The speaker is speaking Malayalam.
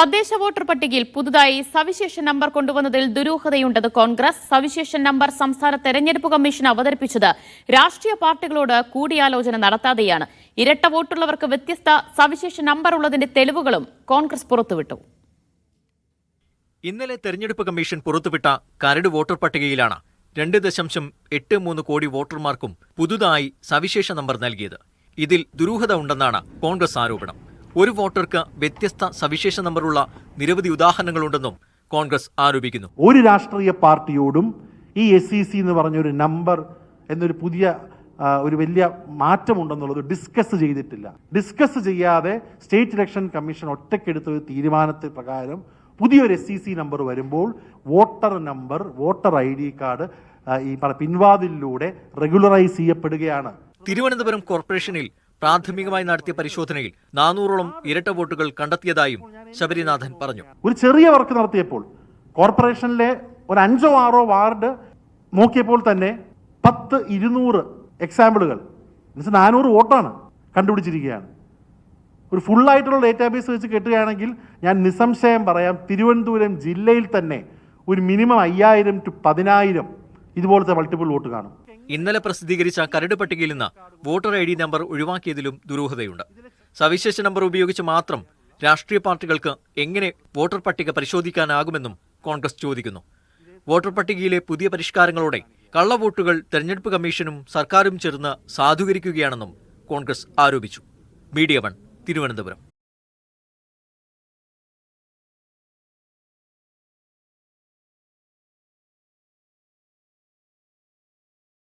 തദ്ദേശ വോട്ടർ പട്ടികയിൽ പുതുതായി സവിശേഷ നമ്പർ കൊണ്ടുവന്നതിൽ ദുരൂഹതയുണ്ടെന്ന് കോൺഗ്രസ്. സവിശേഷ നമ്പർ സംസ്ഥാന തെരഞ്ഞെടുപ്പ് കമ്മീഷൻ അവതരിപ്പിച്ചത് രാഷ്ട്രീയ പാർട്ടികളോട് കൂടിയാലോചന നടത്താതെയാണ്. ഇരട്ട വോട്ടുള്ളവർക്ക് വ്യത്യസ്ത സവിശേഷ നമ്പർ ഉള്ളതിന്റെ തെളിവുകളും കോൺഗ്രസ് പുറത്തുവിട്ടു. ഇന്നലെ തെരഞ്ഞെടുപ്പ് കമ്മീഷൻ പുറത്തുവിട്ട കരട് വോട്ടർ പട്ടികയിലാണ് 2.83 കോടി വോട്ടർമാർക്കും പുതുതായി സവിശേഷ നമ്പർ നൽകിയത്. ഇതിൽ ദുരൂഹത ഉണ്ടെന്നാണ് കോൺഗ്രസ് ആരോപണം. ഒരു വോട്ടർക്ക് വ്യത്യസ്ത സവിശേഷ നമ്പറുള്ള നിരവധി ഉദാഹരണങ്ങളുണ്ടെന്നും കോൺഗ്രസ് ആരോപിക്കുന്നു. ഒരു രാഷ്ട്രീയ പാർട്ടിയോടും ഈ SEC എന്ന് പറഞ്ഞൊരു നമ്പർ എന്നൊരു പുതിയ ഒരു വലിയ മാറ്റമുണ്ടെന്നുള്ളത് ഡിസ്കസ് ചെയ്തിട്ടില്ല. ഡിസ്കസ് ചെയ്യാതെ സ്റ്റേറ്റ് ഇലക്ഷൻ കമ്മീഷൻ ഒറ്റയ്ക്കെടുത്ത ഒരു തീരുമാനത്തിന് പ്രകാരം പുതിയൊരു SEC നമ്പർ വരുമ്പോൾ voter number, voter ID card ഈ പിൻവാതിലിലൂടെ റെഗുലറൈസ് ചെയ്യപ്പെടുകയാണ്. തിരുവനന്തപുരം കോർപ്പറേഷനിൽ പ്രാഥമികമായി നടത്തിയ പരിശോധനയിൽ 400ഓളം ഇരട്ട വോട്ടുകൾ കണ്ടെത്തിയതായും ശബരിനാഥൻ പറഞ്ഞു. ഒരു ചെറിയ വർക്ക് നടത്തിയപ്പോൾ കോർപ്പറേഷനിലെ ഒരു 5-6 വാർഡ് നോക്കിയപ്പോൾ തന്നെ 10-200 എക്സാമ്പിളുകൾ 400 വോട്ടാണ് കണ്ടുപിടിച്ചിരിക്കുകയാണ്. ഒരു ഫുള്ളായിട്ടുള്ള ഡേറ്റാബേസ് വെച്ച് കെട്ടുകയാണെങ്കിൽ ഞാൻ നിസ്സംശയം പറയാം, തിരുവനന്തപുരം ജില്ലയിൽ തന്നെ ഒരു മിനിമം 5000 to 10000 ഇതുപോലത്തെ മൾട്ടിപ്പിൾ വോട്ട് കാണും. ഇന്നലെ പ്രസിദ്ധീകരിച്ച കരട് പട്ടികയിൽ നിന്ന് വോട്ടർ ID നമ്പർ ഒഴിവാക്കിയതിലും ദുരൂഹതയുണ്ട്. സവിശേഷ നമ്പർ ഉപയോഗിച്ച് മാത്രം രാഷ്ട്രീയ പാർട്ടികൾക്ക് എങ്ങനെ വോട്ടർ പട്ടിക പരിശോധിക്കാനാകുമെന്നും കോൺഗ്രസ് ചോദിക്കുന്നു. വോട്ടർ പട്ടികയിലെ പുതിയ പരിഷ്കാരങ്ങളോടെ കള്ളവോട്ടുകൾ തെരഞ്ഞെടുപ്പ് കമ്മീഷനും സർക്കാരും ചേർന്ന് സാധൂകരിക്കുകയാണെന്നും കോൺഗ്രസ് ആരോപിച്ചു. മീഡിയ 1 തിരുവനന്തപുരം.